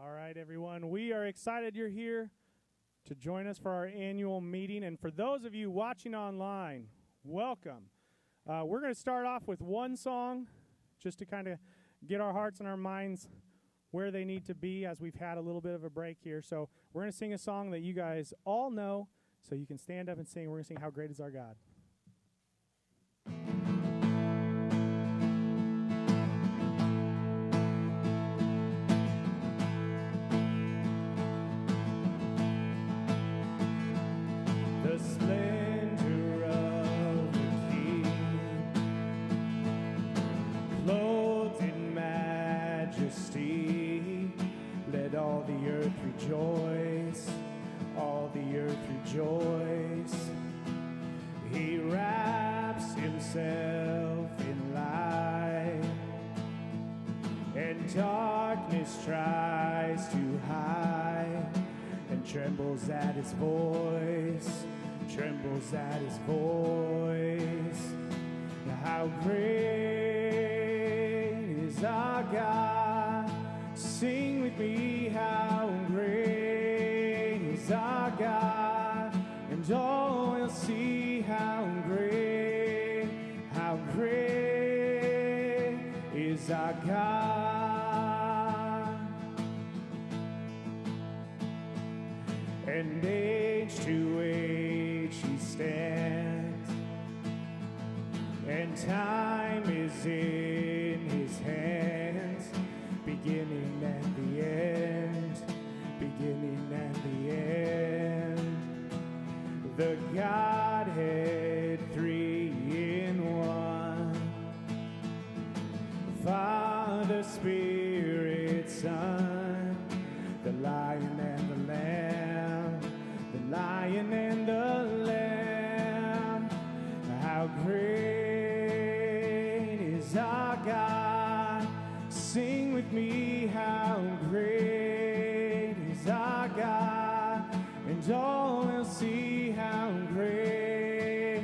All right, everyone. We are excited you're here to join us for our annual meeting. And for those of you watching online, welcome. We're going to start off with one song just to kind of get our hearts and our minds where they need to be as we've had a little bit of a break here. So we're going to sing a song that you guys all know, so you can stand up and sing. We're going to sing How Great Is Our God. The splendor of the King, clothed in majesty, let all the earth rejoice, all the earth rejoice. He wraps himself in light, and darkness tries to hide, and trembles at his voice, trembles at his voice. How great is our God? Sing with me, how great is our God, and all will see how great is our God. And age to age he stands, and time is in his hands, beginning and the end, beginning and the end. The Godhead, three in one, Father, Spirit, Son, the Lion and the Lamb, the Lion and the Lamb. How great is our God? Sing with me, how great is our God, and all will see how great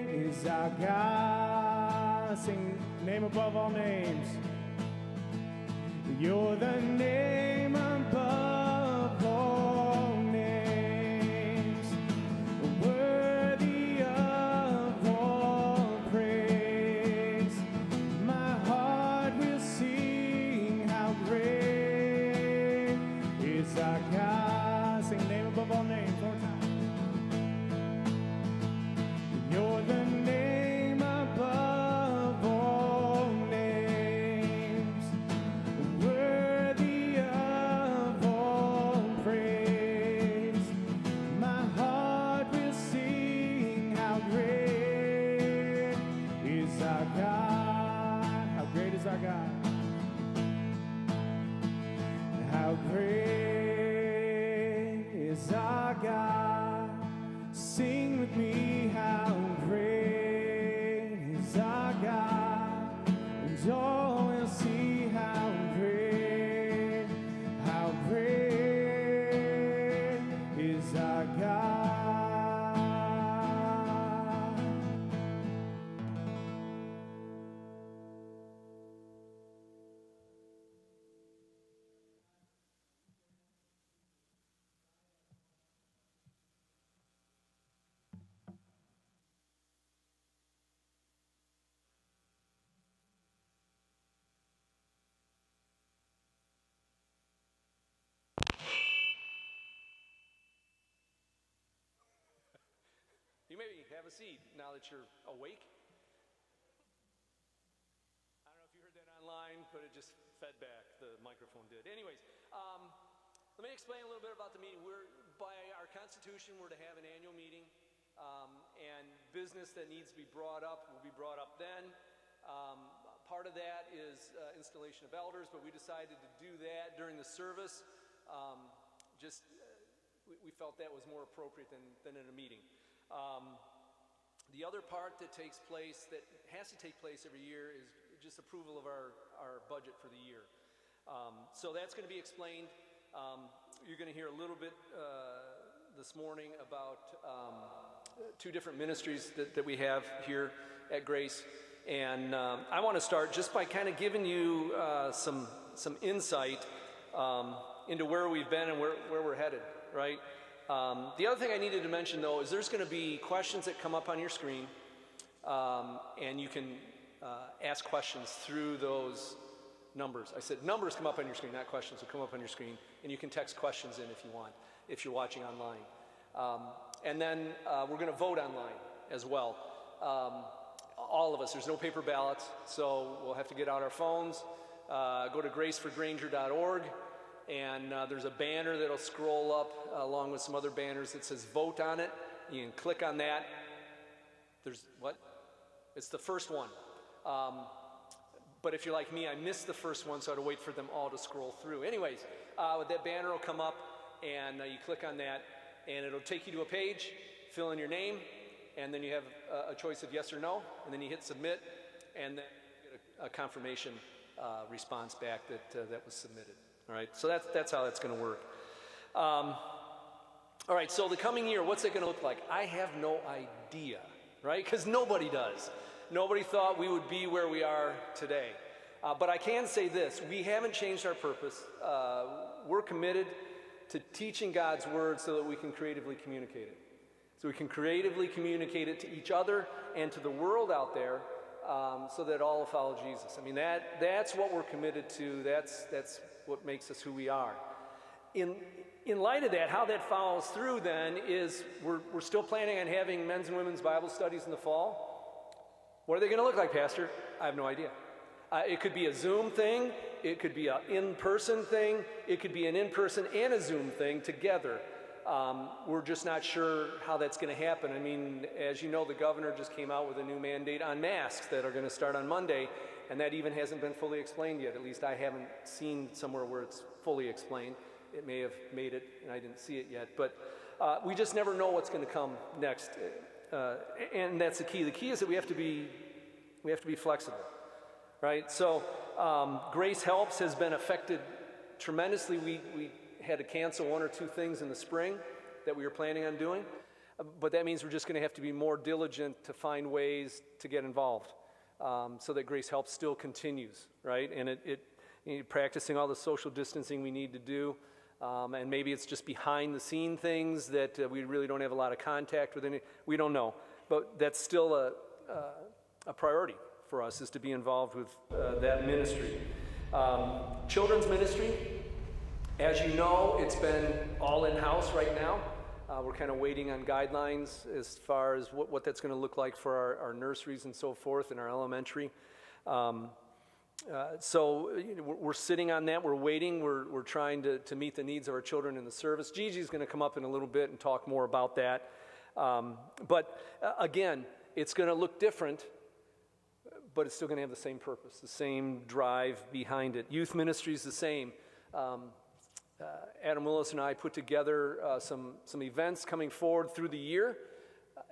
is our God. Sing, name above all names. You're the name above all names, worthy of all praise. My heart will sing how great is our God. Sing, name above all names, one more time. You're the name above all names, worthy of all praise. My heart will sing how great is our God. How great is our God? How great is our God? Sing with me, how great is our God, and all will see how great is our God. You maybe have a seat now that you're awake. I don't know if you heard that online, but it just fed back. The microphone did. Anyways, let me explain a little bit about the meeting. By our Constitution, we're to have an annual meeting, and business that needs to be brought up will be brought up then. Part of that is installation of elders, but we decided to do that during the service. We felt that was more appropriate than in a meeting. The other part that takes place, that has to take place every year, is just approval of our budget for the year. So that's going to be explained. You're going to hear a little bit this morning about two different ministries that we have here at Grace. And I want to start just by kind of giving you some insight into where we've been and where we're headed, right? The other thing I needed to mention, though, is there's going to be questions that come up on your screen, and you can ask questions through those numbers. I said numbers come up on your screen, not questions will come up on your screen, and you can text questions in if you want, if you're watching online. And then we're going to vote online as well. All of us, there's no paper ballots, so we'll have to get out our phones, go to graceforgranger.org, and there's a banner that'll scroll up along with some other banners that says vote on it. You can click on that. There's what? It's the first one. But if you're like me, I missed the first one, so I had to wait for them all to scroll through. Anyways, that banner will come up, and you click on that, and it'll take you to a page, fill in your name, and then you have a choice of yes or no, and then you hit submit, and then you get a confirmation response back that was submitted. All right, so that's how that's going to work. All right, so the coming year, what's it going to look like? I have no idea, right? Because nobody does. Nobody thought we would be where we are today. But I can say this, we haven't changed our purpose. We're committed to teaching God's word so that we can creatively communicate it. So we can creatively communicate it to each other and to the world out there so that all will follow Jesus. I mean, that's what we're committed to. That's what makes us who we are. In light of that, how that follows through then is we're still planning on having men's and women's Bible studies in the fall. What are they going to look like, Pastor? I have no idea. It could be a Zoom thing. It could be an in-person thing. It could be an in-person and a Zoom thing together. We're just not sure how that's going to happen. I mean, as you know, the governor just came out with a new mandate on masks that are going to start on Monday, and that even hasn't been fully explained yet. At least I haven't seen somewhere where it's fully explained. It may have made it, and I didn't see it yet. But we just never know what's going to come next. And that's the key. The key is that we have to be flexible, right? So Grace Helps has been affected tremendously. We had to cancel one or two things in the spring that we were planning on doing, but that means we're just going to have to be more diligent to find ways to get involved so that Grace Helps still continues, right? And practicing all the social distancing we need to do. And maybe it's just behind the scene things that we really don't have a lot of contact with. We don't know. But that's still a priority for us, is to be involved with that ministry. Children's ministry, as you know, it's been all in-house right now. We're kind of waiting on guidelines as far as what that's going to look like for our nurseries and so forth and our elementary. So we're sitting on that. We're waiting. We're trying to meet the needs of our children in the service. Gigi's going to come up in a little bit and talk more about that. But again, it's going to look different, but it's still going to have the same purpose, the same drive behind it. Youth ministry is the same. Adam Willis and I put together some events coming forward through the year.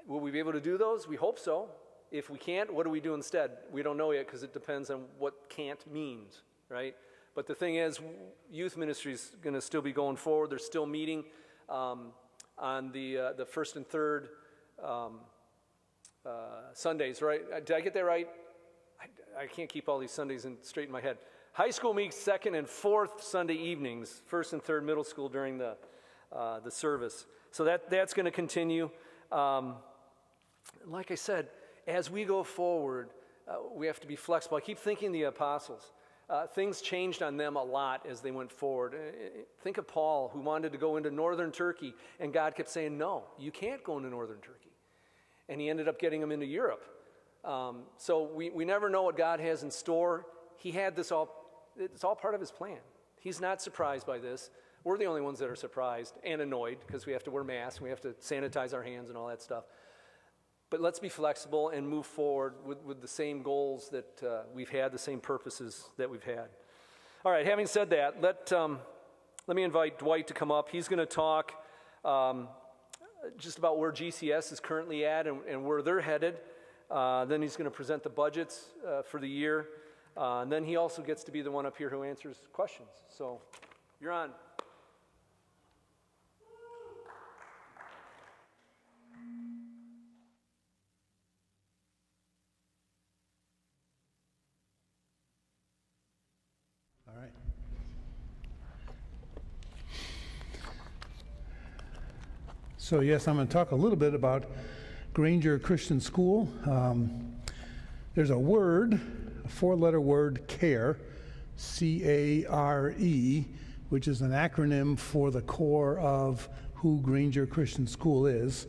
Will we be able to do those? We hope so. If we can't, what do we do instead? We don't know yet because it depends on what can't means, right? But the thing is, youth ministry is going to still be going forward. They're still meeting on the first and third Sundays, right? Did I get that right? I can't keep all these Sundays straight in my head. High school meets second and fourth Sunday evenings, first and third middle school during the service. So that's going to continue. Like I said, as we go forward, we have to be flexible. I keep thinking the apostles. Things changed on them a lot as they went forward. Think of Paul, who wanted to go into northern Turkey, and God kept saying, no, you can't go into northern Turkey. And he ended up getting him into Europe. So we never know what God has in store. He had this it's all part of his plan. He's not surprised by this. We're the only ones that are surprised and annoyed because we have to wear masks, we have to sanitize our hands and all that stuff. But let's be flexible and move forward with the same goals that we've had, the same purposes that we've had. All right, having said that, let me invite Dwight to come up. He's going to talk just about where GCS is currently at and where they're headed. Then he's going to present the budgets for the year. And then he also gets to be the one up here who answers questions. So you're on. All right. So yes, I'm going to talk a little bit about Granger Christian School. There's a word, a four-letter word, CARE, C-A-R-E, which is an acronym for the core of who Granger Christian School is.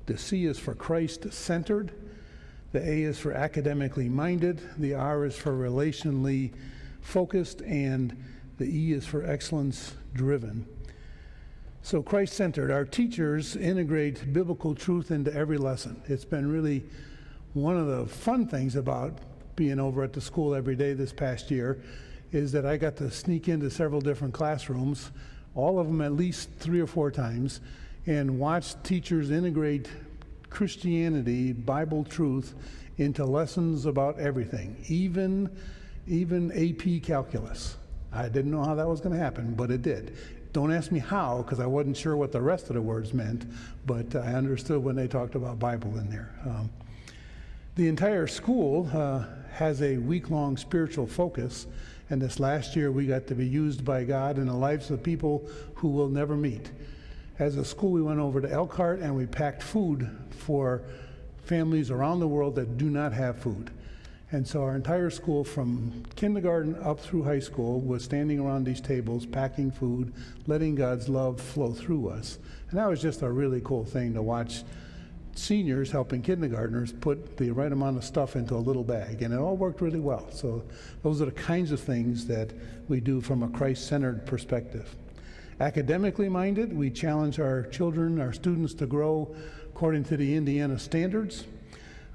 The C is for Christ-centered. The A is for academically minded. The R is for relationally focused. And the E is for excellence-driven. So Christ-centered. Our teachers integrate biblical truth into every lesson. It's been really one of the fun things about being over at the school every day this past year is that I got to sneak into several different classrooms, all of them at least 3 or 4 times, and watch teachers integrate Christianity, Bible truth, into lessons about everything, even AP calculus. I didn't know how that was going to happen, but it did. Don't ask me how, because I wasn't sure what the rest of the words meant, but I understood when they talked about Bible in there. The entire school has a week-long spiritual focus, and this last year we got to be used by God in the lives of people who we'll never meet. As a school, we went over to Elkhart and we packed food for families around the world that do not have food. And so our entire school, from kindergarten up through high school, was standing around these tables, packing food, letting God's love flow through us. And that was just a really cool thing to watch seniors helping kindergartners put the right amount of stuff into a little bag. And it all worked really well. So those are the kinds of things that we do from a Christ-centered perspective. Academically minded, we challenge our children, our students, to grow according to the Indiana standards.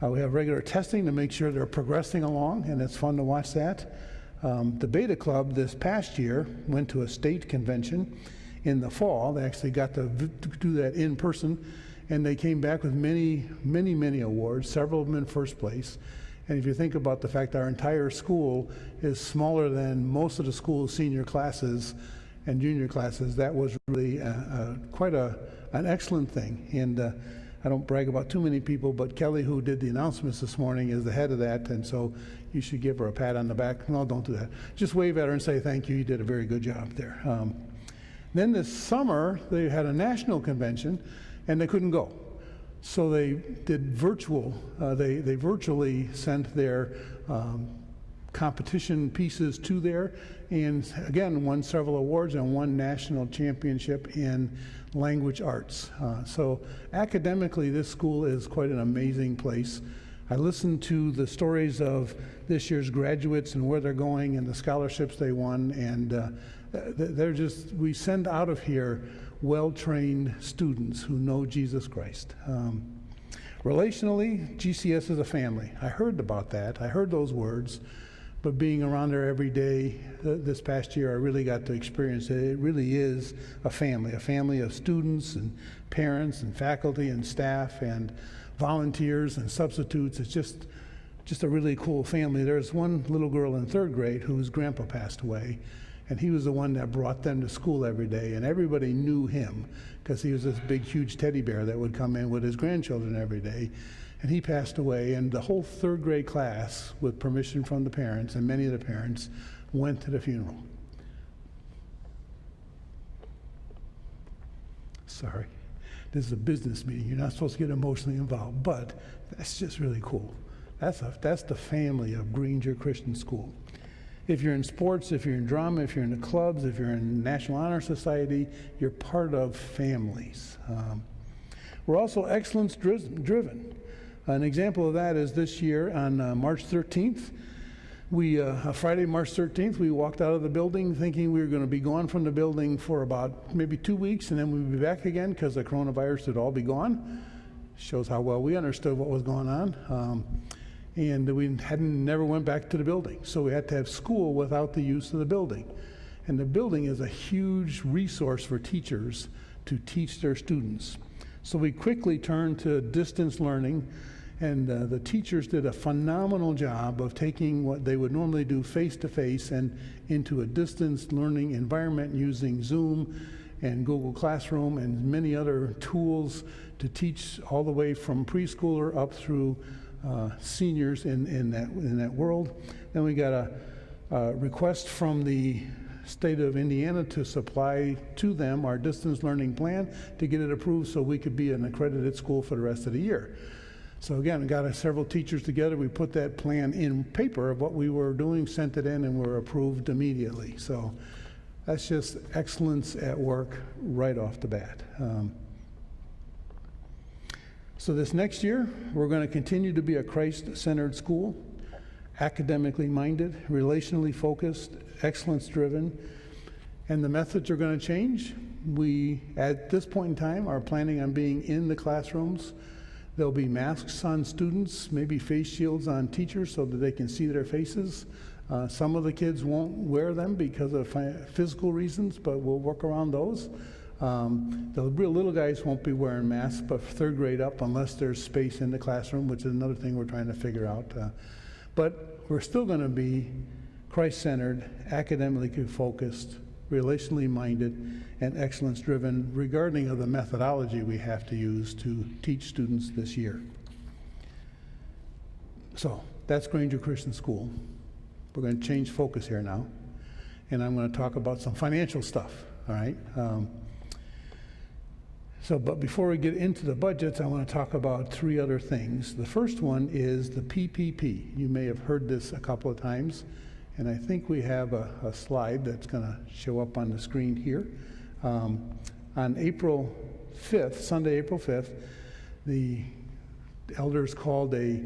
We have regular testing to make sure they're progressing along, and it's fun to watch that. The Beta Club this past year went to a state convention in the fall. They actually got to do that in person, and they came back with many, many, many awards, several of them in first place. And if you think about the fact our entire school is smaller than most of the school's senior classes and junior classes, that was really quite an excellent thing. And I don't brag about too many people, but Kelly, who did the announcements this morning, is the head of that, and so you should give her a pat on the back. No, don't do that. Just wave at her and say thank you. You did a very good job there. Then this summer, they had a national convention, and they couldn't go. So they did virtual. They virtually sent their competition pieces to there, and again, won several awards and won national championship in language arts. So academically, this school is quite an amazing place. I listened to the stories of this year's graduates and where they're going and the scholarships they won, and we send out of here well-trained students who know Jesus Christ. Relationally, GCS is a family. I heard about that. I heard those words. But being around there every day this past year, I really got to experience it. It really is a family of students and parents and faculty and staff and volunteers and substitutes. It's just a really cool family. There's one little girl in 3rd grade whose grandpa passed away, and he was the one that brought them to school every day, and everybody knew him because he was this big, huge teddy bear that would come in with his grandchildren every day. And he passed away, and the whole 3rd grade class, with permission from the parents, and many of the parents, went to the funeral. Sorry, this is a business meeting. You're not supposed to get emotionally involved, but that's just really cool. That's the family of Granger Christian School. If you're in sports, if you're in drama, if you're in the clubs, if you're in National Honor Society, you're part of families. We're also excellence-driven. An example of that is this year on March 13th. Friday, March 13th, we walked out of the building thinking we were going to be gone from the building for about maybe 2 weeks, and then we'd be back again because the coronavirus would all be gone. Shows how well we understood what was going on. And we never went back to the building. So we had to have school without the use of the building. And the building is a huge resource for teachers to teach their students. So we quickly turned to distance learning, and the teachers did a phenomenal job of taking what they would normally do face-to-face and into a distance learning environment using Zoom and Google Classroom and many other tools to teach all the way from preschooler up through seniors in that world. Then we got a request from the state of Indiana to supply to them our distance learning plan to get it approved so we could be an accredited school for the rest of the year. So again, got several teachers together. We put that plan in paper of what we were doing, sent it in, and were approved immediately. So that's just excellence at work right off the bat. So this next year, we're going to continue to be a Christ-centered school, academically minded, relationally focused, excellence-driven, and the methods are going to change. We, at this point in time, are planning on being in the classrooms. There'll be masks on students, maybe face shields on teachers so that they can see their faces. Some of the kids won't wear them because of physical reasons, but we'll work around those. The real little guys won't be wearing masks, but third grade up, unless there's space in the classroom, which is another thing we're trying to figure out. But we're still going to be Christ-centered, academically focused, relationally minded, and excellence-driven, regarding of the methodology we have to use to teach students this year. So that's Granger Christian School. We're going to change focus here now, and I'm going to talk about some financial stuff, all right? But before we get into the budgets, I want to talk about three other things. The first one is the PPP. You may have heard this a couple of times, and I think we have a slide that's going to show up on the screen here. On April 5th, Sunday, April 5th, the elders called a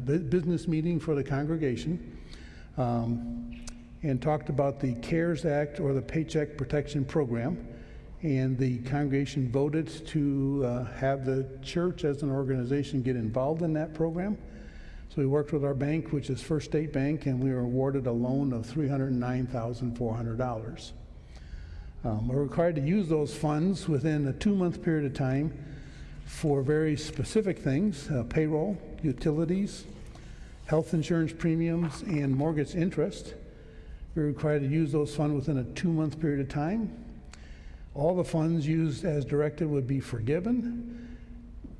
business meeting for the congregation and talked about the CARES Act, or the Paycheck Protection Program. And the congregation voted to have the church as an organization get involved in that program. So we worked with our bank, which is First State Bank, and we were awarded a loan of $309,400. We're required to use those funds within a 2-month period of time for very specific things: payroll, utilities, health insurance premiums, and mortgage interest. We're required to use those funds within a 2-month period of time. All the funds used as directed would be forgiven.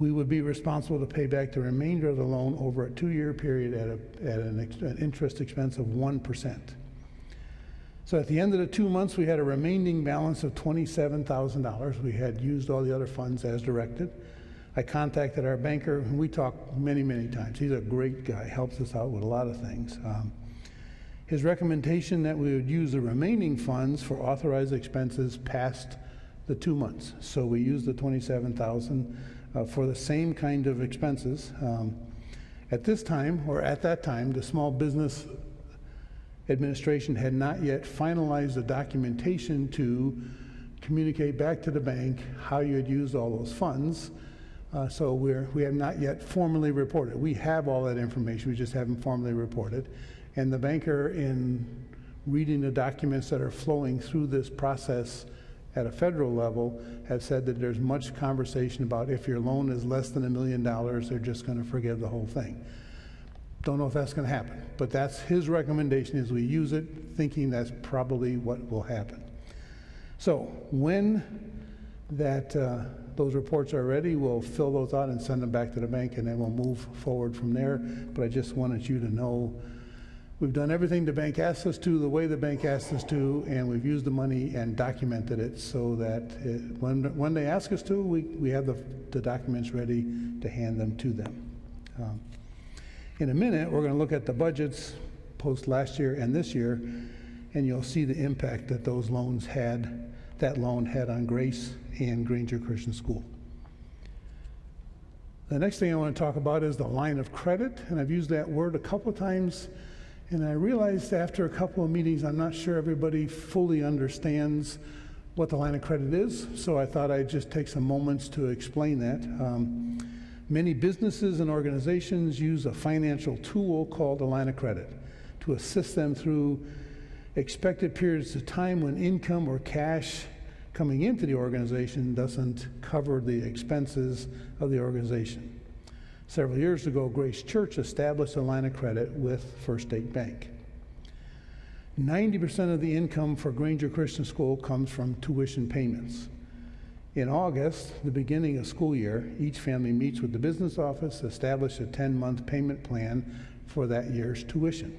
We would be responsible to pay back the remainder of the loan over a 2-year period at an interest expense of 1%. So at the end of the 2 months, we had a remaining balance of $27,000. We had used all the other funds as directed. I contacted our banker, and we talked many, many times. He's a great guy, helps us out with a lot of things. His recommendation that we would use the remaining funds for authorized expenses past the 2 months. So we used the $27,000 for the same kind of expenses. At this time, or at that time, the Small Business Administration had not yet finalized the documentation to communicate back to the bank how you had used all those funds. So we have not yet formally reported. We have all that information, we just haven't formally reported. And the banker, in reading the documents that are flowing through this process at a federal level, have said that there's much conversation about if your loan is less than $1 million, they're just going to forgive the whole thing. Don't know if that's going to happen, but that's his recommendation, is we use it, thinking that's probably what will happen. So when those reports are ready, we'll fill those out and send them back to the bank, and then we'll move forward from there. But I just wanted you to know we've done everything the bank asked us to, the way the bank asked us to, and we've used the money and documented it so that when they ask us to, we have the documents ready to hand them to them. In a minute, we're going to look at the budgets post last year and this year, and you'll see the impact that that loan had on Grace and Granger Christian School. The next thing I want to talk about is the line of credit, and I've used that word a couple of times. And I realized after a couple of meetings, I'm not sure everybody fully understands what the line of credit is, so I thought I'd just take some moments to explain that. Many businesses and organizations use a financial tool called a line of credit to assist them through expected periods of time when income or cash coming into the organization doesn't cover the expenses of the organization. Several years ago, Grace Church established a line of credit with First State Bank. 90% of the income for Granger Christian School comes from tuition payments. In August, the beginning of school year, each family meets with the business office, establish a 10-month payment plan for that year's tuition.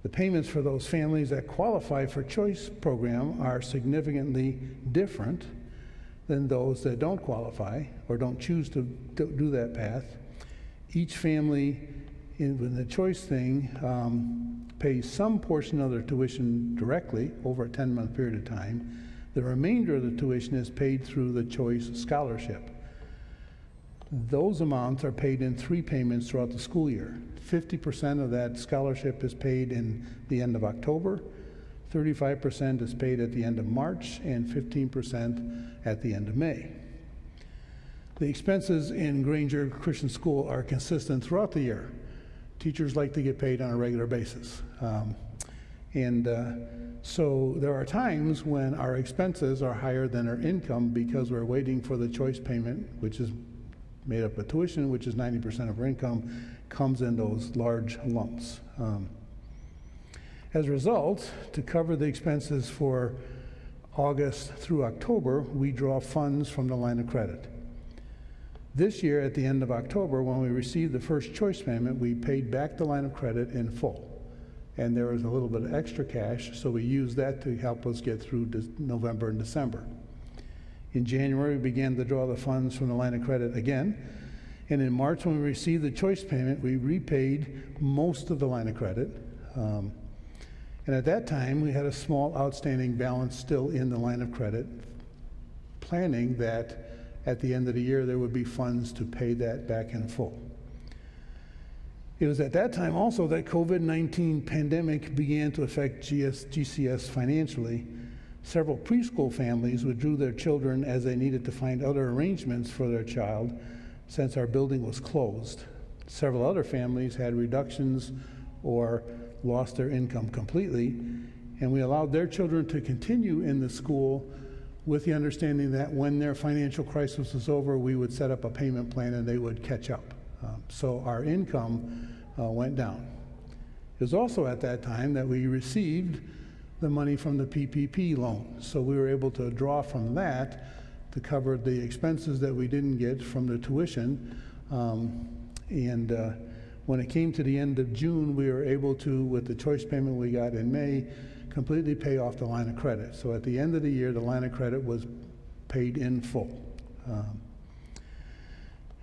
The payments for those families that qualify for choice program are significantly different than those that don't qualify or don't choose to do that path. Each family in the choice thing pays some portion of their tuition directly over a 10-month period of time. The remainder of the tuition is paid through the choice scholarship. Those amounts are paid in 3 payments throughout the school year. 50% of that scholarship is paid in the end of October, 35% is paid at the end of March, and 15% at the end of May. The expenses in Granger Christian School are consistent throughout the year. Teachers like to get paid on a regular basis. So there are times when our expenses are higher than our income because we're waiting for the choice payment, which is made up of tuition, which is 90% of our income, comes in those large lumps. As a result, to cover the expenses for August through October, we draw funds from the line of credit. This year, at the end of October, when we received the first choice payment, we paid back the line of credit in full. And there was a little bit of extra cash, so we used that to help us get through November and December. In January, we began to draw the funds from the line of credit again. And in March, when we received the choice payment, we repaid most of the line of credit. And at that time, we had a small outstanding balance still in the line of credit, planning that at the end of the year, there would be funds to pay that back in full. It was at that time also that COVID-19 pandemic began to affect GCS financially. Several preschool families withdrew their children as they needed to find other arrangements for their child since our building was closed. Several other families had reductions or lost their income completely, and we allowed their children to continue in the school with the understanding that when their financial crisis was over, we would set up a payment plan and they would catch up. So our income went down. It was also at that time that we received the money from the PPP loan. So we were able to draw from that to cover the expenses that we didn't get from the tuition. When it came to the end of June, we were able to, with the choice payment we got in May, completely pay off the line of credit. So at the end of the year, the line of credit was paid in full.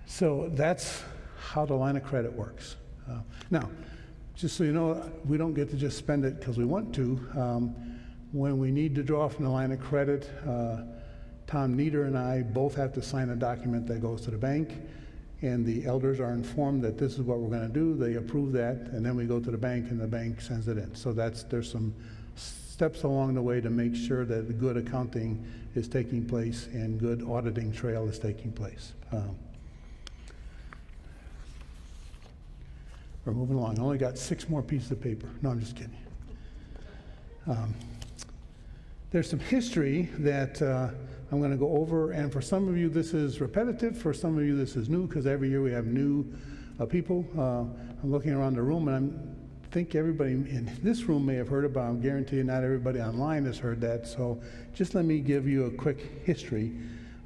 So that's how the line of credit works. Now, just so you know, we don't get to just spend it because we want to. When we need to draw from the line of credit, Tom Nieder and I both have to sign a document that goes to the bank, and the elders are informed that this is what we're going to do. They approve that, and then we go to the bank, and the bank sends it in. So there's some steps along the way to make sure that good accounting is taking place and good auditing trail is taking place. We're moving along. I only got 6 more pieces of paper. No, I'm just kidding. There's some history that I'm going to go over, and for some of you this is repetitive, for some of you this is new, because every year we have new people. I'm looking around the room, and I think everybody in this room may have heard about it. I guarantee you not everybody online has heard that, so just let me give you a quick history,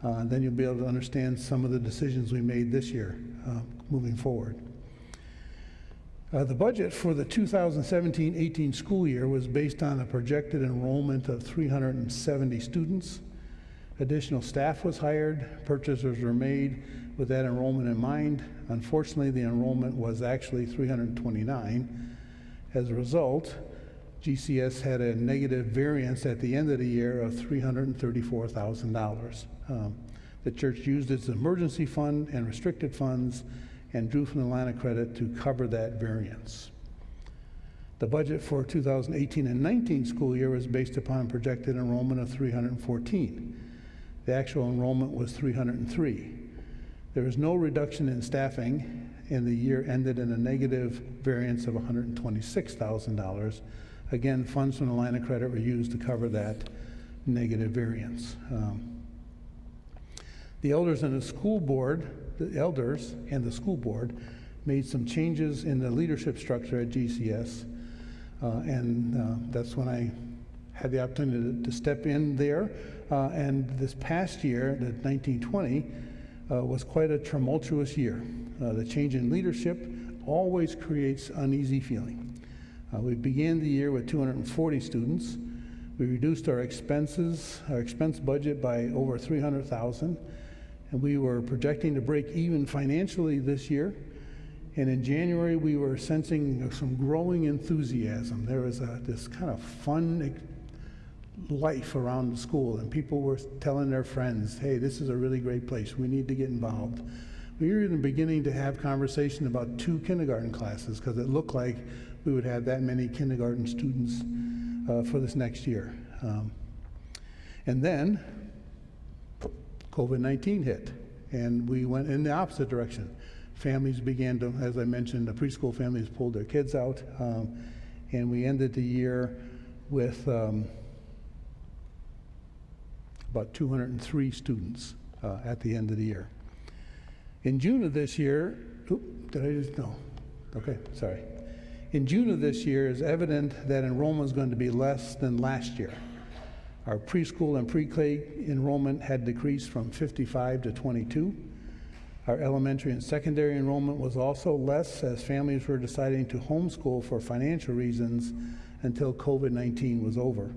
then you'll be able to understand some of the decisions we made this year moving forward. The budget for the 2017-18 school year was based on a projected enrollment of 370 students. Additional staff was hired, purchases were made with that enrollment in mind. Unfortunately, the enrollment was actually 329. As a result, GCS had a negative variance at the end of the year of $334,000. The church used its emergency fund and restricted funds and drew from the line of credit to cover that variance. The budget for 2018 and 19 school year was based upon projected enrollment of 314. The actual enrollment was 303. There was no reduction in staffing, and the year ended in a negative variance of $126,000. Again, funds from the line of credit were used to cover that negative variance. The elders and the school board made some changes in the leadership structure at GCS, and that's when I had the opportunity to step in there. And this past year, the 1920, was quite a tumultuous year. The change in leadership always creates uneasy feeling. We began the year with 240 students. We reduced our expense budget by over $300,000, and we were projecting to break even financially this year. And in January, we were sensing some growing enthusiasm. There was this kind of fun life around the school, and people were telling their friends, hey, this is a really great place. We need to get involved. We were even beginning to have conversation about 2 kindergarten classes because it looked like we would have that many kindergarten students for this next year. And then COVID-19 hit, and we went in the opposite direction. Families began to, as I mentioned, the preschool families pulled their kids out, and we ended the year with about 203 students at the end of the year. In June of this year, In June of this year, it's evident that enrollment is going to be less than last year. Our preschool and pre-K enrollment had decreased from 55 to 22. Our elementary and secondary enrollment was also less as families were deciding to homeschool for financial reasons until COVID-19 was over.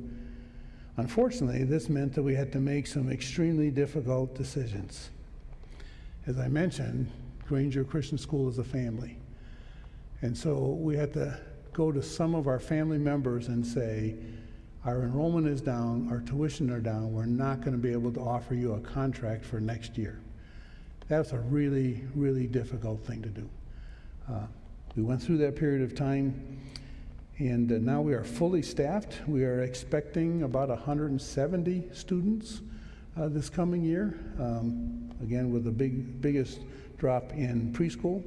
Unfortunately, this meant that we had to make some extremely difficult decisions. As I mentioned, Granger Christian School is a family. And so we had to go to some of our family members and say, our enrollment is down, our tuition are down, we're not going to be able to offer you a contract for next year. That's a really, really difficult thing to do. We went through that period of time, and now we are fully staffed. We are expecting about 170 students this coming year, again with the biggest drop in preschool.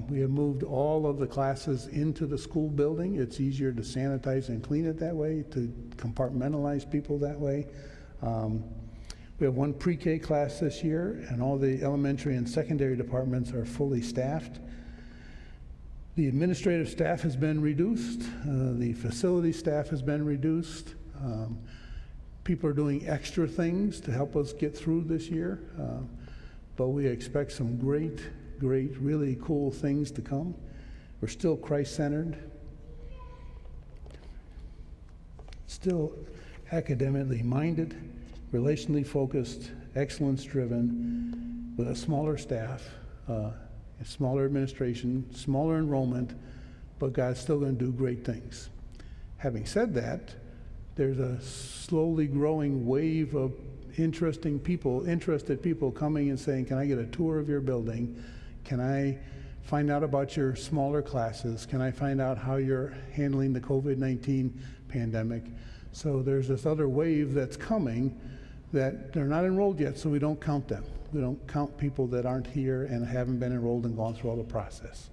We have moved all of the classes into the school building. It's easier to sanitize and clean it that way, to compartmentalize people that way. We have 1 pre-K class this year, and all the elementary and secondary departments are fully staffed. The administrative staff has been reduced. The facility staff has been reduced. People are doing extra things to help us get through this year, but we expect some great, really cool things to come. We're still Christ-centered, still academically minded, relationally focused, excellence-driven, with a smaller staff, a smaller administration, smaller enrollment, but God's still going to do great things. Having said that, there's a slowly growing wave of interested people coming and saying, can I get a tour of your building? Can I find out about your smaller classes? Can I find out how you're handling the COVID-19 pandemic? So there's this other wave that's coming that they're not enrolled yet, so we don't count them. We don't count people that aren't here and haven't been enrolled and gone through all the process.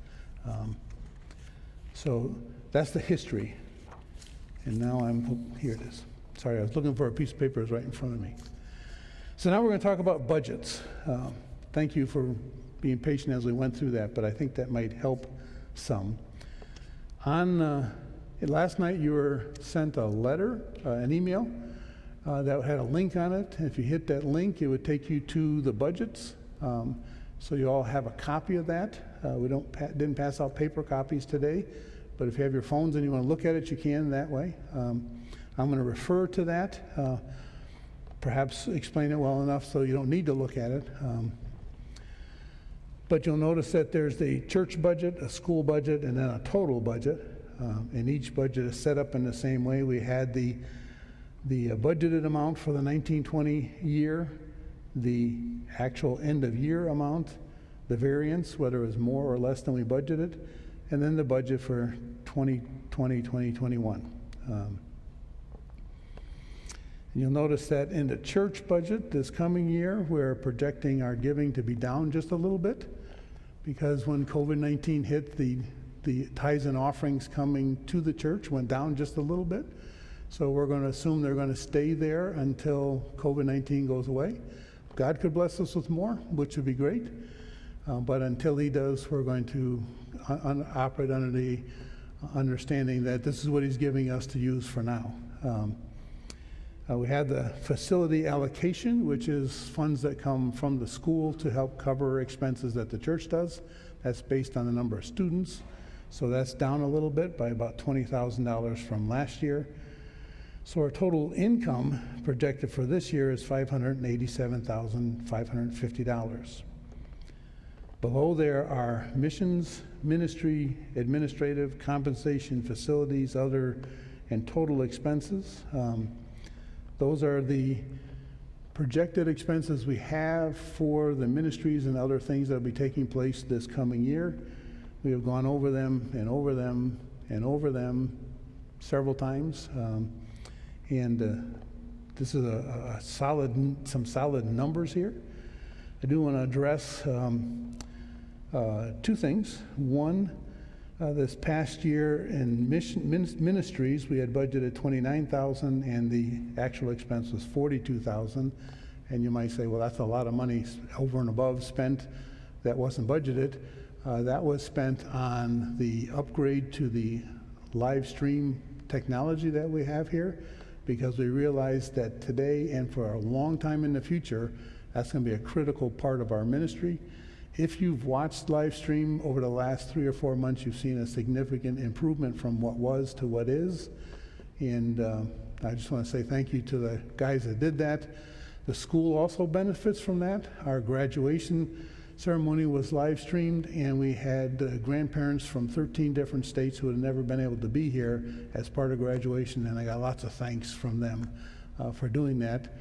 So that's the history. And now here it is. Sorry, I was looking for a piece of paper, it's right in front of me. So now we're going to talk about budgets. Thank you for being patient as we went through that, but I think that might help some. Last night you were sent a letter, an email, that had a link on it. If you hit that link, it would take you to the budgets. So you all have a copy of that. We didn't pass out paper copies today, but if you have your phones and you want to look at it, you can that way. I'm going to refer to that, perhaps explain it well enough so you don't need to look at it. But you'll notice that there's the church budget, a school budget, and then a total budget. And each budget is set up in the same way. We had the budgeted amount for the 1920 year, the actual end of year amount, the variance, whether it was more or less than we budgeted, and then the budget for 2020, 2021. You'll notice that in the church budget this coming year, we're projecting our giving to be down just a little bit, because when COVID-19 hit, the tithes and offerings coming to the church went down just a little bit. So we're going to assume they're going to stay there until COVID-19 goes away. God could bless us with more, which would be great. But until he does, we're going to operate under the understanding that this is what he's giving us to use for now. We had the facility allocation, which is funds that come from the school to help cover expenses that the church does. That's based on the number of students. So that's down a little bit by about $20,000 from last year. So our total income projected for this year is $587,550. Below there are missions, ministry, administrative, compensation, facilities, other, and total expenses. Those are the projected expenses we have for the ministries and other things that will be taking place this coming year. We have gone over them and over them and over them several times. This is some solid numbers here. I do want to address two things. One, this past year in ministries, we had budgeted $29,000 and the actual expense was $42,000. And you might say, well, that's a lot of money over and above spent that wasn't budgeted. That was spent on the upgrade to the live stream technology that we have here, because we realized that today and for a long time in the future, that's going to be a critical part of our ministry. If you've watched live stream over the last 3 or 4 months, you've seen a significant improvement from what was to what is. And I just want to say thank you to the guys that did that. The school also benefits from that. Our graduation ceremony was live streamed, and we had grandparents from 13 different states who had never been able to be here as part of graduation, and I got lots of thanks from them for doing that.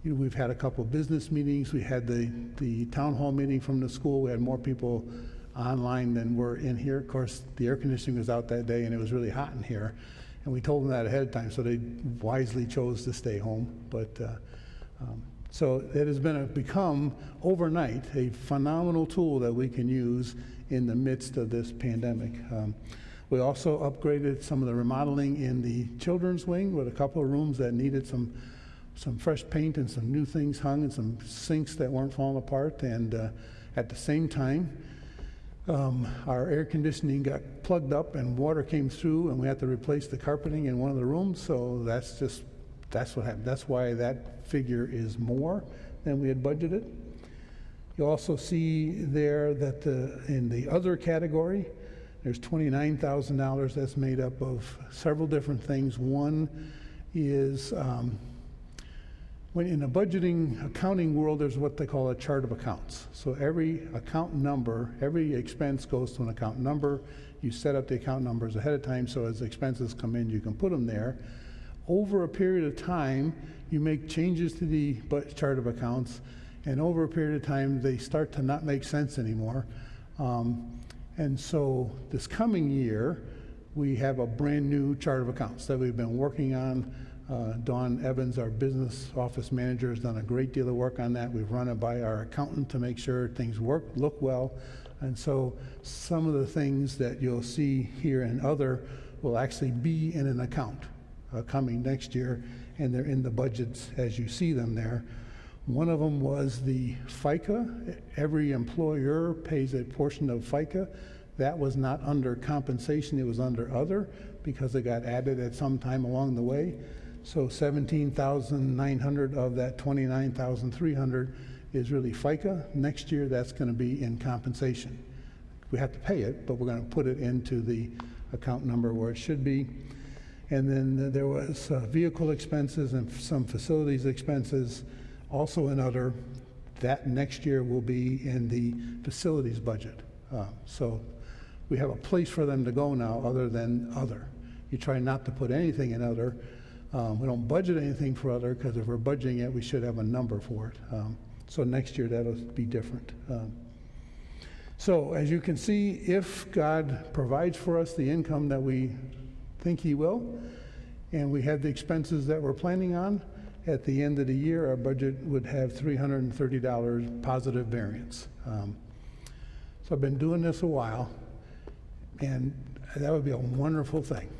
We've had a couple of business meetings. We had the town hall meeting from the school. We had more people online than were in here. Of course, the air conditioning was out that day, and it was really hot in here, and we told them that ahead of time, so they wisely chose to stay home. But so it has become overnight a phenomenal tool that we can use in the midst of this pandemic. We also upgraded some of the remodeling in the children's wing with a couple of rooms that needed some fresh paint and some new things hung and some sinks that weren't falling apart. And at the same time, our air conditioning got plugged up and water came through, and we had to replace the carpeting in one of the rooms. So that's what happened. That's why that figure is more than we had budgeted. You also see there that in the other category, there's $29,000 that's made up of several different things. One is when in a budgeting accounting world, there's what they call a chart of accounts. So every account number, every expense goes to an account number. You set up the account numbers ahead of time, so as expenses come in, you can put them there. Over a period of time, you make changes to the chart of accounts, and over a period of time, they start to not make sense anymore. And so this coming year, we have a brand new chart of accounts that we've been working on. Dawn Evans, our business office manager, has done a great deal of work on that. We've run it by our accountant to make sure things look well. And so some of the things that you'll see here and other will actually be in an account coming next year, and they're in the budgets as you see them there. One of them was the FICA. Every employer pays a portion of FICA. That was not under compensation, it was under other, because it got added at some time along the way. So $17,900 of that $29,300 is really FICA. Next year, that's going to be in compensation. We have to pay it, but we're going to put it into the account number where it should be. And then there was vehicle expenses and some facilities expenses, also in other. That next year will be in the facilities budget. So we have a place for them to go now other than other. You try not to put anything in other. We don't budget anything for other, because if we're budgeting it, we should have a number for it. So next year, that'll be different. So as you can see, if God provides for us the income that we think He will, and we have the expenses that we're planning on, at the end of the year, our budget would have $330 positive variance. So I've been doing this a while, and that would be a wonderful thing.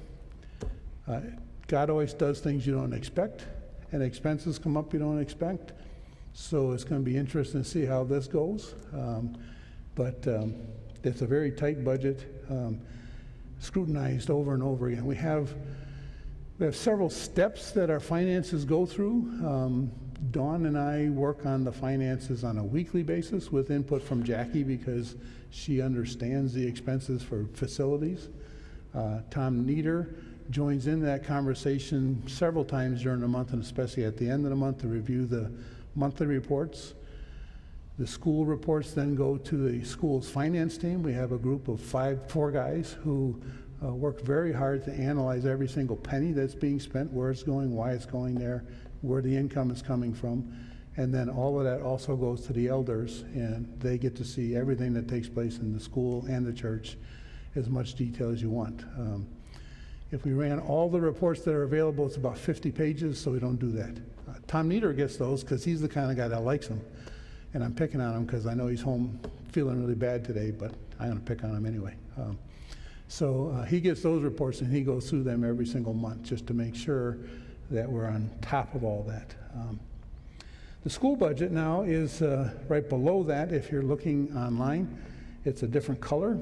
God always does things you don't expect, and expenses come up you don't expect. So it's going to be interesting to see how this goes. But it's a very tight budget, scrutinized over and over again. We have several steps that our finances go through. Dawn and I work on the finances on a weekly basis with input from Jackie because she understands the expenses for facilities. Tom Nieder joins in that conversation several times during the month, and especially at the end of the month to review the monthly reports. The school reports then go to the school's finance team. We have a group of four guys who work very hard to analyze every single penny that's being spent, where it's going, why it's going there, where the income is coming from. And then all of that also goes to the elders, and they get to see everything that takes place in the school and the church, as much detail as you want. If we ran all the reports that are available, it's about 50 pages, so we don't do that. Tom Nieder gets those because he's the kind of guy that likes them. And I'm picking on him because I know he's home feeling really bad today, but I'm going to pick on him anyway. So he gets those reports, and he goes through them every single month just to make sure that we're on top of all that. The school budget now is right below that. If you're looking online, it's a different color.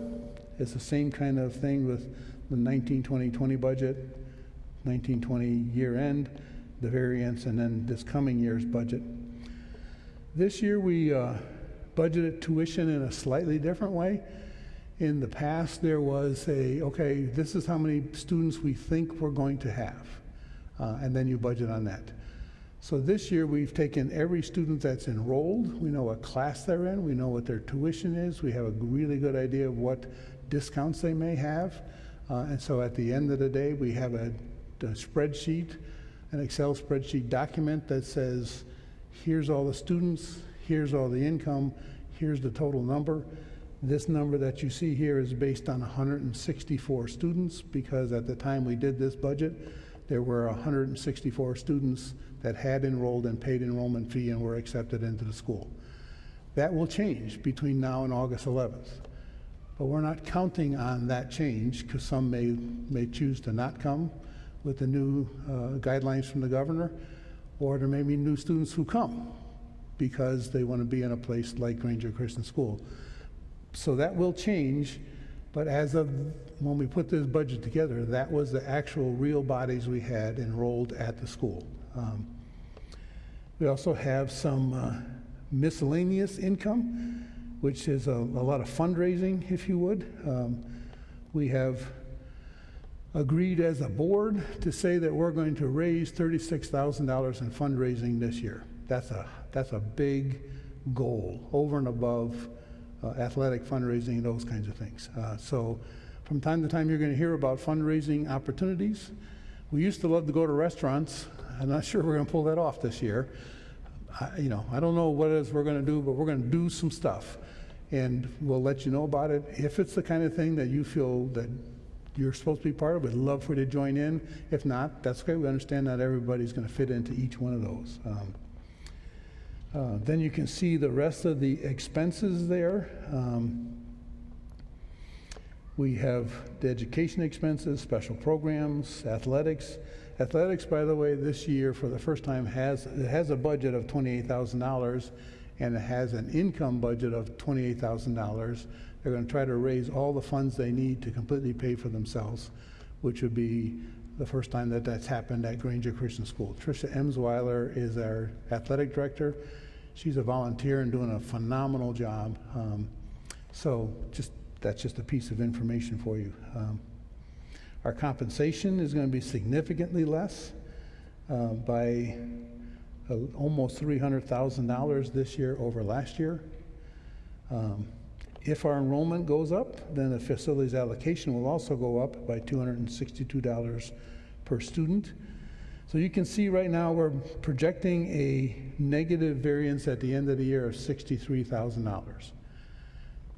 It's the same kind of thing with the 19-20-20 budget, 19-20 year end, the variance, and then this coming year's budget. This year we budgeted tuition in a slightly different way. In the past there was okay, this is how many students we think we're going to have, and then you budget on that. So this year we've taken every student that's enrolled. We know what class they're in. We know what their tuition is. We have a really good idea of what discounts they may have. And so at the end of the day, we have a spreadsheet, an Excel spreadsheet document that says, here's all the students, here's all the income, here's the total number. This number that you see here is based on 164 students, because at the time we did this budget, there were 164 students that had enrolled and paid enrollment fee and were accepted into the school. That will change between now and August 11th. But we're not counting on that change, because some may choose to not come with the new guidelines from the governor, or there may be new students who come because they want to be in a place like Granger Christian School. So that will change, but as of when we put this budget together, that was the actual real bodies we had enrolled at the school. We also have some miscellaneous income, which is a lot of fundraising, if you would. We have agreed as a board to say that we're going to raise $36,000 in fundraising this year. That's a big goal, over and above athletic fundraising and those kinds of things. So from time to time you're going to hear about fundraising opportunities. We used to love to go to restaurants. I'm not sure we're going to pull that off this year. I don't know what it is we're going to do, but we're going to do some stuff, and we'll let you know about it. If it's the kind of thing that you feel that you're supposed to be part of, we'd love for you to join in. If not, that's okay. We understand not everybody's going to fit into each one of those. Then you can see the rest of the expenses there. We have the education expenses, special programs, athletics. Athletics, by the way, this year for the first time has a budget of $28,000, and it has an income budget of $28,000. They're going to try to raise all the funds they need to completely pay for themselves, which would be the first time that that's happened at Granger Christian School. Tricia Emsweiler is our athletic director. She's a volunteer and doing a phenomenal job. So that's just a piece of information for you. Our compensation is going to be significantly less by almost $300,000 this year over last year. If our enrollment goes up, then the facilities allocation will also go up by $262 per student. So you can see right now we're projecting a negative variance at the end of the year of $63,000,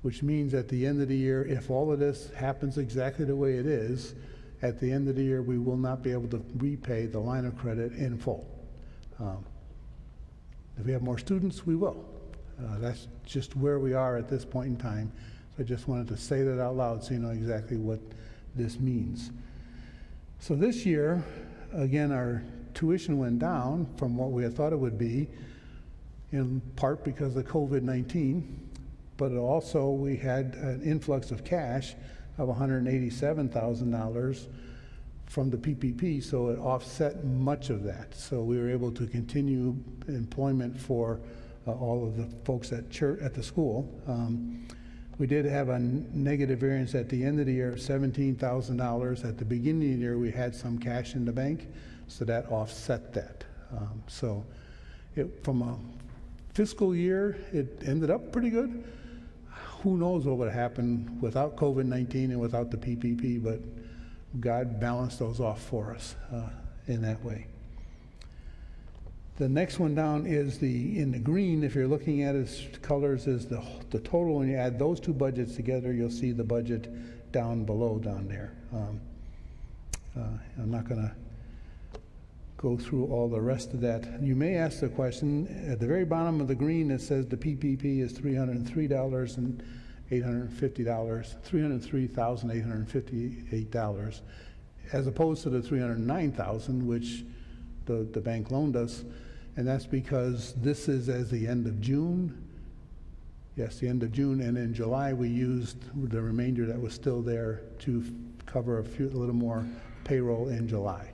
which means at the end of the year, if all of this happens exactly the way it is, at the end of the year we will not be able to repay the line of credit in full. If we have more students, we will. That's just where we are at this point in time. So I just wanted to say that out loud so you know exactly what this means. So this year, again, our tuition went down from what we had thought it would be, in part because of COVID-19, but also we had an influx of cash of $187,000 from the PPP, so it offset much of that. So we were able to continue employment for all of the folks at church, at the school. We did have a negative variance at the end of the year of $17,000. At the beginning of the year, we had some cash in the bank, so that offset that. So from a fiscal year, it ended up pretty good. Who knows what would happen without COVID-19 and without the PPP, but God balanced those off for us in that way. The next one down is in the green, if you're looking at its colors, is the total. When you add those two budgets together, you'll see the budget down below down there. I'm not going to go through all the rest of that. You may ask the question, at the very bottom of the green, it says the PPP is $303,850, $303,858, as opposed to the $309,000, which the bank loaned us. And that's because this is as the end of June. Yes, the end of June, and in July we used the remainder that was still there to cover a little more payroll in July.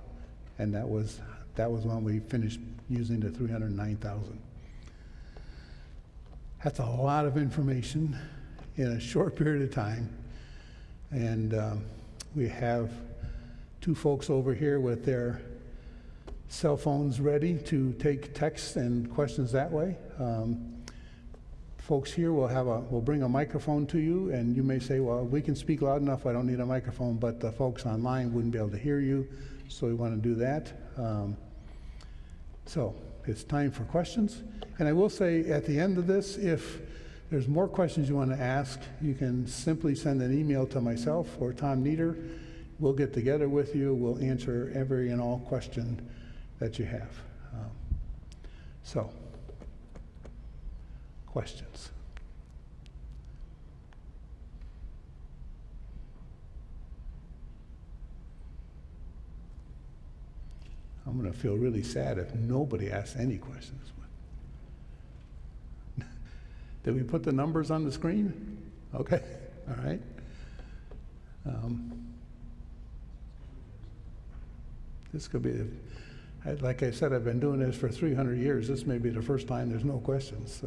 And that was when we finished using the $309,000. That's a lot of information in a short period of time. And we have two folks over here with their cell phones ready to take texts and questions that way. Folks here will bring a microphone to you, and you may say, well, we can speak loud enough, I don't need a microphone, but the folks online wouldn't be able to hear you, so we want to do that. So it's time for questions. And I will say at the end of this, if there's more questions you want to ask, you can simply send an email to myself or Tom Nieder. We'll get together with you. We'll answer every and all question that you have. So, questions? I'm going to feel really sad if nobody asks any questions. Did we put the numbers on the screen? Okay, all right. This could be, like I said, I've been doing this for 300 years. This may be the first time there's no questions.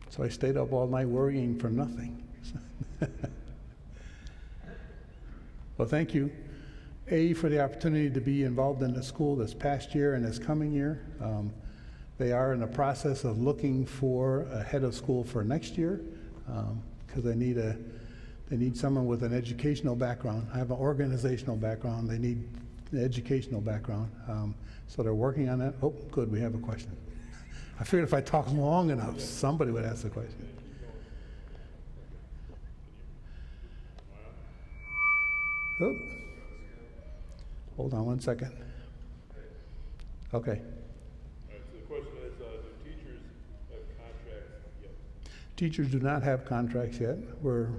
So I stayed up all night worrying for nothing. Well, thank you, for the opportunity to be involved in the school this past year and this coming year. They are in the process of looking for a head of school for next year because they need someone with an educational background. I have an organizational background. They need an educational background. So they're working on that. Oh, good, we have a question. I figured if I talk long enough, somebody would ask the question. Oh. Hold on one second. Okay. So the question is, do teachers have contracts yet? Teachers do not have contracts yet. We're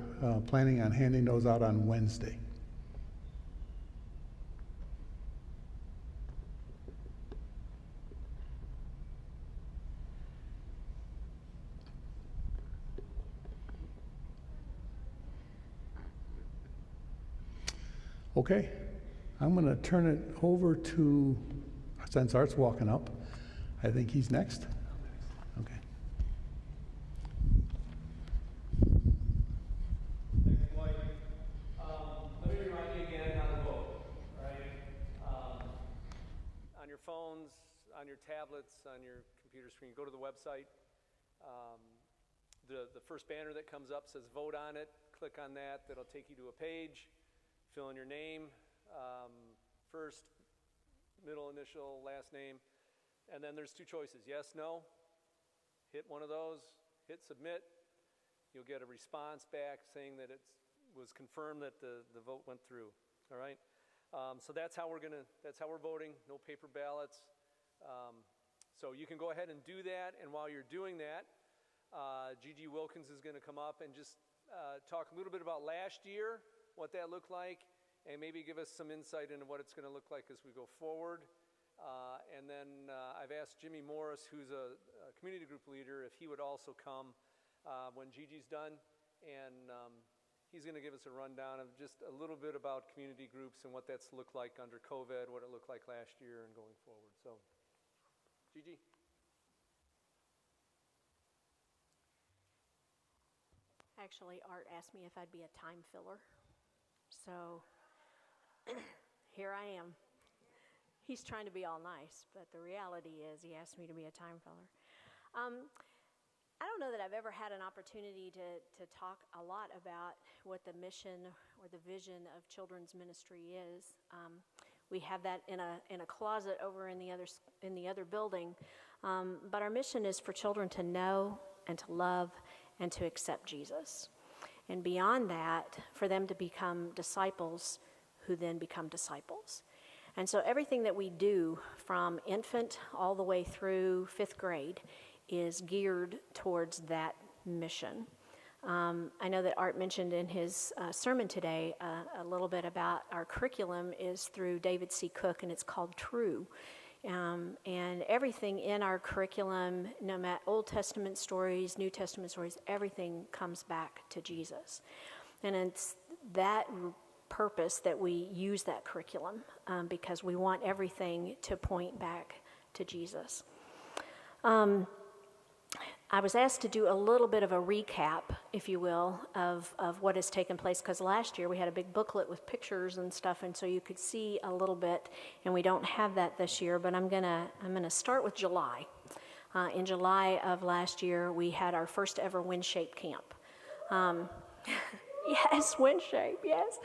planning on handing those out on Wednesday. Okay, I'm going to turn it over to, since Art's walking up, I think he's next. Okay. Thanks, Mike. Let me remind you again how to vote, right? On your phones, on your tablets, on your computer screen, go to the website. The first banner that comes up says vote on it. Click on that. That'll take you to a page. Fill in your name, first, middle initial, last name, and then there's two choices, yes, no. Hit one of those, hit submit. You'll get a response back saying that it was confirmed that the vote went through. All right. So that's how we're voting. No paper ballots. So you can go ahead and do that. And while you're doing that, Gigi Wilkins is going to come up and just talk a little bit about last year, what that looked like, and maybe give us some insight into what it's going to look like as we go forward. And then I've asked Jimmy Morris, who's a community group leader, if he would also come when Gigi's done, and he's going to give us a rundown of just a little bit about community groups and what that's looked like under COVID, what it looked like last year, and going forward. So, Gigi. Actually, Art asked me if I'd be a time filler. So here I am. He's trying to be all nice, but the reality is he asked me to be a time filler. I don't know that I've ever had an opportunity to talk a lot about what the mission or the vision of children's ministry is. We have that in a closet over in the other building. But our mission is for children to know and to love and to accept Jesus. And beyond that, for them to become disciples who then become disciples. And so everything that we do from infant all the way through 5th grade is geared towards that mission. I know that Art mentioned in his sermon today a little bit about our curriculum is through David C. Cook, and it's called True. And everything in our curriculum, no matter Old Testament stories, New Testament stories, everything comes back to Jesus. And it's that purpose that we use that curriculum, because we want everything to point back to Jesus. I was asked to do a little bit of a recap, if you will, of what has taken place, because last year we had a big booklet with pictures and stuff, and so you could see a little bit, and we don't have that this year, but I'm gonna start with July. In July of last year, we had our first ever WindShape camp. Yes, WindShape, yes.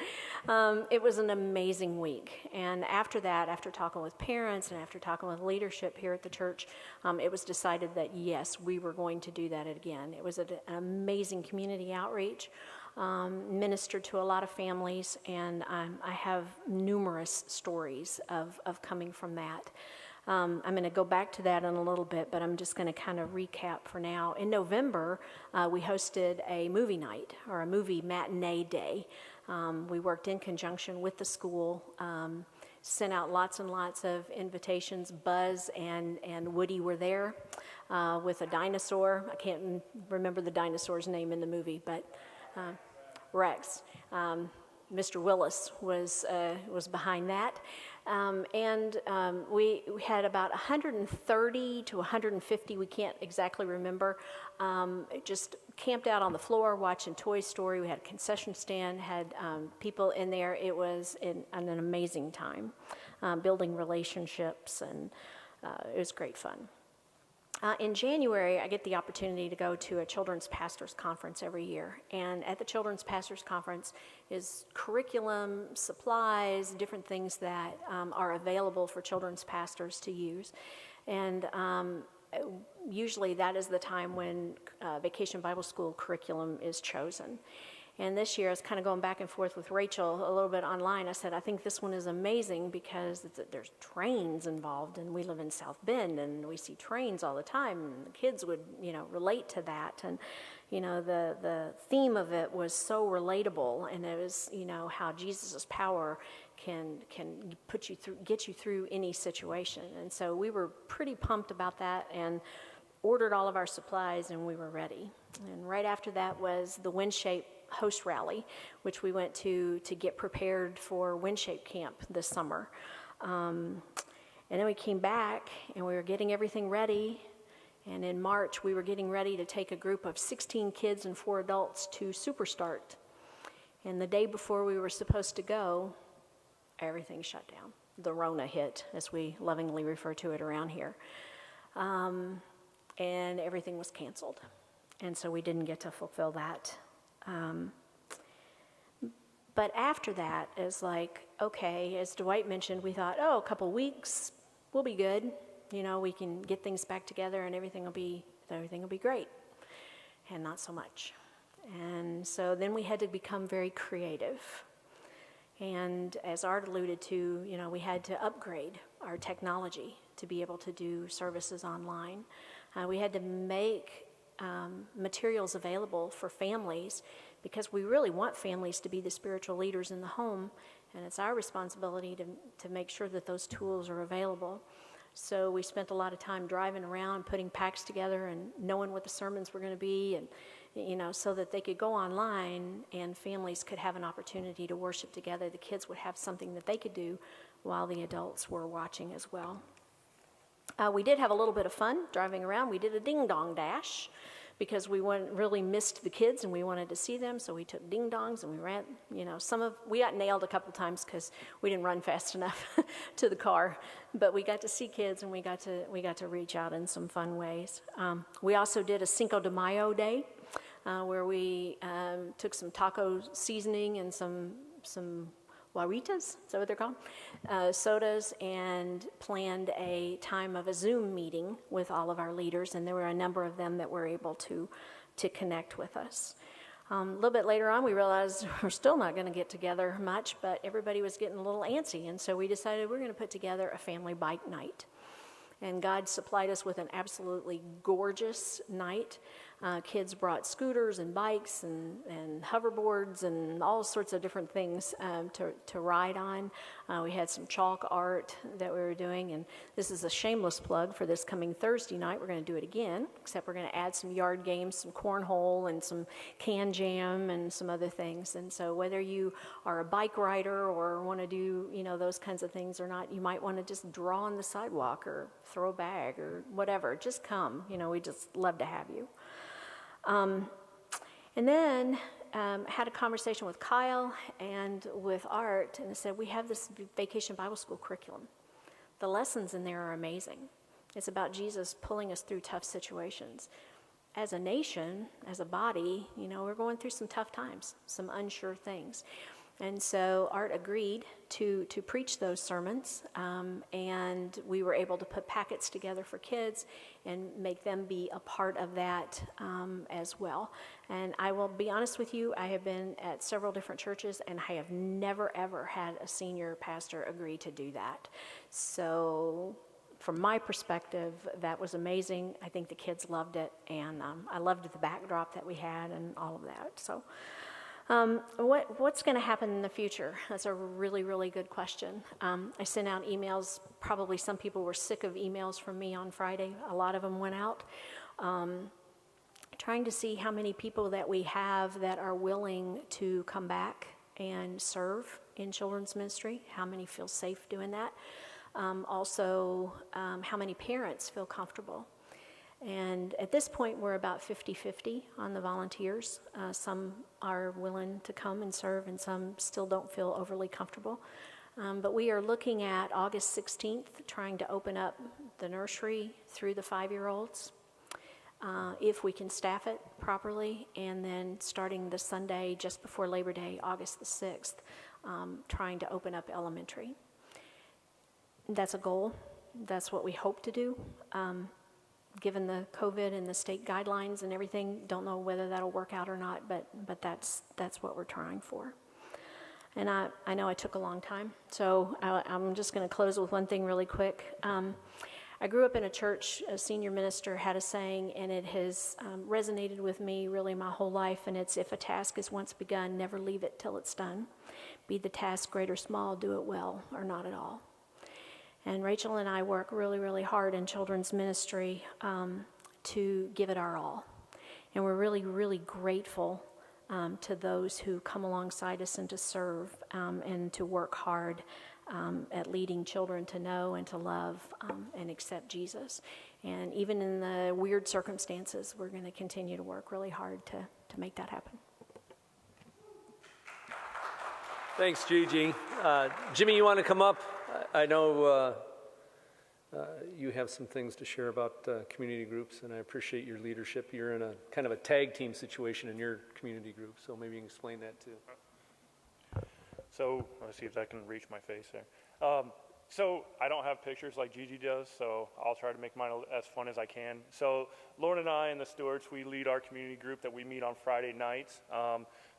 It was an amazing week. And after that, after talking with parents and after talking with leadership here at the church, it was decided that, yes, we were going to do that again. It was an amazing community outreach, ministered to a lot of families, and I have numerous stories of coming from that. I'm going to go back to that in a little bit, but I'm just going to kind of recap for now. In November, we hosted a movie night, or a movie matinee day. We worked in conjunction with the school, sent out lots and lots of invitations. Buzz and Woody were there with a dinosaur. I can't remember the dinosaur's name in the movie, but Rex. Mr. Willis was behind that. We had about 130 to 150, we can't exactly remember, just camped out on the floor watching Toy Story. We had a concession stand, had people in there. It was an amazing time, building relationships, and it was great fun. In January, I get the opportunity to go to a Children's Pastors Conference every year. And at the Children's Pastors Conference is curriculum, supplies, different things that are available for children's pastors to use. And usually that is the time when Vacation Bible School curriculum is chosen. And this year, I was kind of going back and forth with Rachel a little bit online. I said, I think this one is amazing because there's trains involved, and we live in South Bend, and we see trains all the time, and the kids would, relate to that. And, the theme of it was so relatable, and it was, how Jesus' power can put you through, get you through any situation. And so we were pretty pumped about that, and ordered all of our supplies, and we were ready. And right after that was the WindShape host rally, which we went to get prepared for WindShape camp this summer. And then we came back, and we were getting everything ready. And in March, we were getting ready to take a group of 16 kids and 4 adults to Superstart. And the day before we were supposed to go, everything shut down. The Rona hit, as we lovingly refer to it around here. And everything was canceled. And so we didn't get to fulfill that. But after that, it's like, okay, as Dwight mentioned, we thought, a couple weeks, we'll be good. We can get things back together, and everything will be great. And not so much. And so then we had to become very creative. And as Art alluded to, we had to upgrade our technology to be able to do services online. We had to make materials available for families, because we really want families to be the spiritual leaders in the home, and it's our responsibility to make sure that those tools are available. So we spent a lot of time driving around, putting packs together, and knowing what the sermons were going to be, so that they could go online and families could have an opportunity to worship together. The kids would have something that they could do while the adults were watching as well. We did have a little bit of fun driving around. We did a ding-dong dash because we really missed the kids and we wanted to see them, so we took ding-dongs and we ran, we got nailed a couple times because we didn't run fast enough to the car, but we got to see kids and we got to reach out in some fun ways. We also did a Cinco de Mayo day where we took some taco seasoning and some guaritas, is that what they're called? Sodas, and planned a time of a Zoom meeting with all of our leaders, and there were a number of them that were able to connect with us. A little bit later on, we realized we're still not going to get together much, but everybody was getting a little antsy, and so we decided we're going to put together a family bike night. And God supplied us with an absolutely gorgeous night. Kids brought scooters and bikes and hoverboards and all sorts of different things to ride on. We had some chalk art that we were doing, and this is a shameless plug for this coming Thursday night. We're going to do it again, except we're going to add some yard games, some cornhole, and some can jam and some other things. And so whether you are a bike rider or want to do those kinds of things or not, you might want to just draw on the sidewalk or throw a bag or whatever. Just come. We just love to have you. And then had a conversation with Kyle and with Art, and I said, we have this Vacation Bible School curriculum. The lessons in there are amazing. It's about Jesus pulling us through tough situations. As a nation, as a body, we're going through some tough times, some unsure things. And so Art agreed to preach those sermons, and we were able to put packets together for kids and make them be a part of that as well. And I will be honest with you, I have been at several different churches, and I have never, ever had a senior pastor agree to do that. So from my perspective, that was amazing. I think the kids loved it, and I loved the backdrop that we had and all of that. So. What's going to happen in the future? That's a really, really good question. I sent out emails. Probably some people were sick of emails from me on Friday. A lot of them went out. Trying to see how many people that we have that are willing to come back and serve in children's ministry, how many feel safe doing that. Also, how many parents feel comfortable. And at this point, we're about 50-50 on the volunteers. Some are willing to come and serve, and some still don't feel overly comfortable. But we are looking at August 16th, trying to open up the nursery through the 5-year-olds, if we can staff it properly, and then starting the Sunday just before Labor Day, August the 6th, trying to open up elementary. That's a goal. That's what we hope to do. Given the COVID and the state guidelines and everything, don't know whether that'll work out or not, but that's what we're trying for. And I know I took a long time, so I'm just going to close with one thing really quick. I grew up in a church. A senior minister had a saying, and it has resonated with me really my whole life, and it's, if a task is once begun, never leave it till it's done. Be the task great or small, do it well or not at all. And Rachel and I work really, really hard in children's ministry to give it our all. And we're really, really grateful to those who come alongside us and to serve and to work hard at leading children to know and to love and accept Jesus. And even in the weird circumstances, we're going to continue to work really hard to make that happen. Thanks, Gigi. Jimmy, you want to come up? I know you have some things to share about community groups, and I appreciate your leadership. You're in a kind of a tag team situation in your community group, so maybe you can explain that too. So let's see if I can reach my face there. So I don't have pictures like Gigi does, so I'll try to make mine as fun as I can. So Lauren and I and the stewards, we lead our community group that we meet on Friday nights.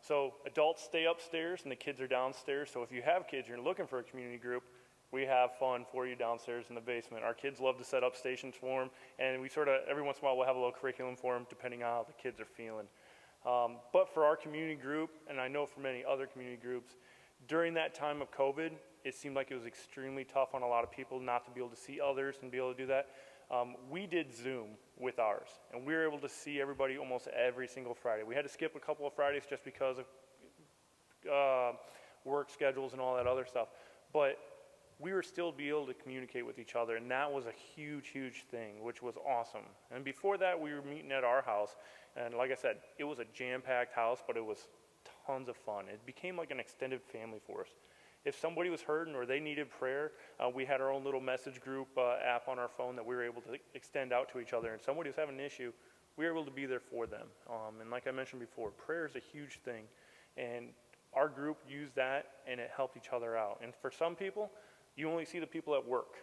So adults stay upstairs and the kids are downstairs. So if you have kids, you're looking for a community group, we have fun for you downstairs in the basement. Our kids love to set up stations for them, and we sort of, every once in a while, we'll have a little curriculum for them depending on how the kids are feeling. But for our community group, and I know for many other community groups, during that time of COVID, it seemed like it was extremely tough on a lot of people not to be able to see others and be able to do that. We did Zoom with ours. And we were able to see everybody almost every single Friday. We had to skip a couple of Fridays just because of work schedules and all that other stuff. But we were still be able to communicate with each other, and that was a huge, huge thing, which was awesome. And before that, we were meeting at our house, and like I said, it was a jam-packed house, but it was tons of fun. It became like an extended family for us. If somebody was hurting or they needed prayer, we had our own little message group app on our phone that we were able to extend out to each other, and somebody was having an issue, we were able to be there for them. And like I mentioned before, prayer is a huge thing, and our group used that, and it helped each other out. And for some people, you only see the people at work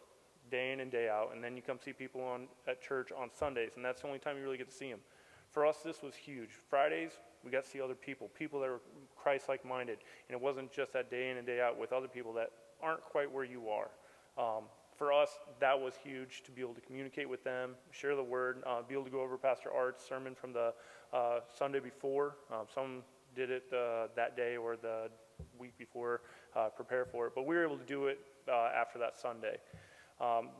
day in and day out, and then you come see people at church on Sundays, and that's the only time you really get to see them. For us, this was huge. Fridays, we got to see other people that were Christ-like minded, and it wasn't just that day in and day out with other people that aren't quite where you are. For us, that was huge to be able to communicate with them, share the word, be able to go over Pastor Art's sermon from the Sunday before. Some did it that day or the week before, prepare for it, but we were able to do it after that Sunday.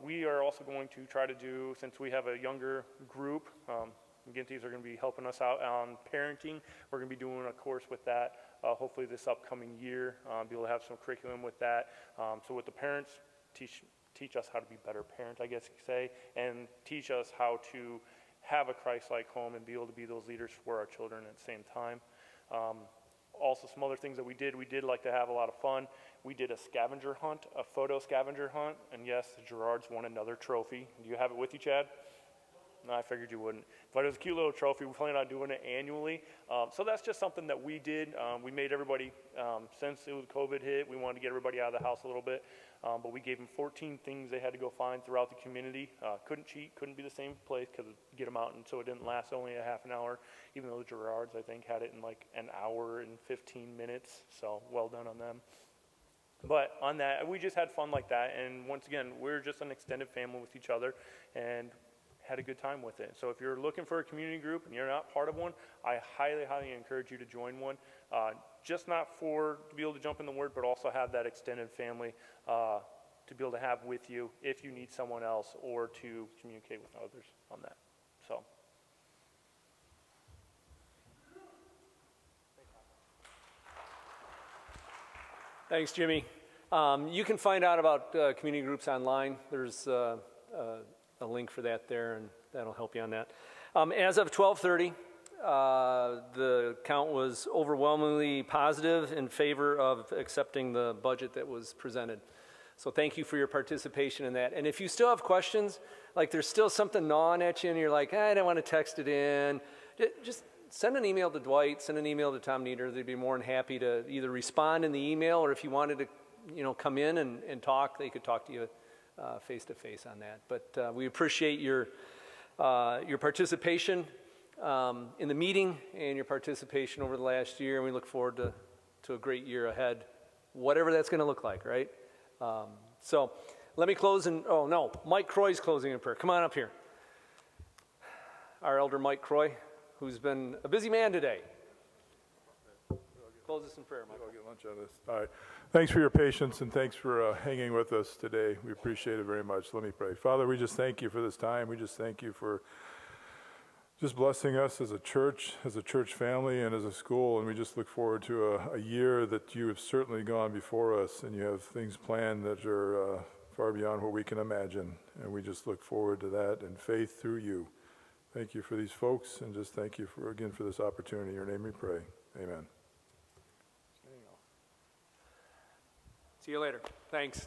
We are also going to try to do, since we have a younger group, Ginties are going to be helping us out on parenting. We're going to be doing a course with that, hopefully this upcoming year, be able to have some curriculum with that. So with the parents, teach us how to be better parents, I guess you could say, and teach us how to have a Christ-like home and be able to be those leaders for our children at the same time. Also, some other things that we did like to have a lot of fun. We did a scavenger hunt, a photo scavenger hunt, and yes, the Gerards won another trophy. Do you have it with you, Chad? No, I figured you wouldn't. But it was a cute little trophy. We plan on doing it annually. So that's just something that we did. We made everybody, since it was COVID hit, we wanted to get everybody out of the house a little bit. But we gave them 14 things they had to go find throughout the community. Couldn't cheat, couldn't be the same place because get them out, and so it didn't last only a half an hour, even though the Gerards, I think, had it in like an hour and 15 minutes. So well done on them. But on that, we just had fun like that. And once again, we're just an extended family with each other and had a good time with it. So if you're looking for a community group and you're not part of one, I highly, highly encourage you to join one. Just not to be able to jump in the Word, but also have that extended family to be able to have with you if you need someone else or to communicate with others on that. So. Thanks, Jimmy. You can find out about community groups online. There's a link for that there, and that'll help you on that. As of 12:30, the count was overwhelmingly positive in favor of accepting the budget that was presented. So thank you for your participation in that. And if you still have questions, like there's still something gnawing at you and you're like, I don't want to text it in, just send an email to Dwight, send an email to Tom Nieder. They'd be more than happy to either respond in the email, or if you wanted to come in and talk, they could talk to you face-to-face on that. But we appreciate your participation in the meeting and your participation over the last year, and we look forward to a great year ahead, whatever that's going to look like, right? So let me close Mike Croy's closing in prayer. Come on up here. Our elder Mike Croy, who's been a busy man today. Close us in prayer, Mike. I'll get lunch out of this. All right. Thanks for your patience, and thanks for hanging with us today. We appreciate it very much. Let me pray. Father, we just thank you for this time. We just thank you for just blessing us as a church family, and as a school. And we just look forward to a year that you have certainly gone before us, and you have things planned that are far beyond what we can imagine. And we just look forward to that and faith through you. Thank you for these folks, and just thank you again for this opportunity. In your name we pray. Amen. See you later. Thanks.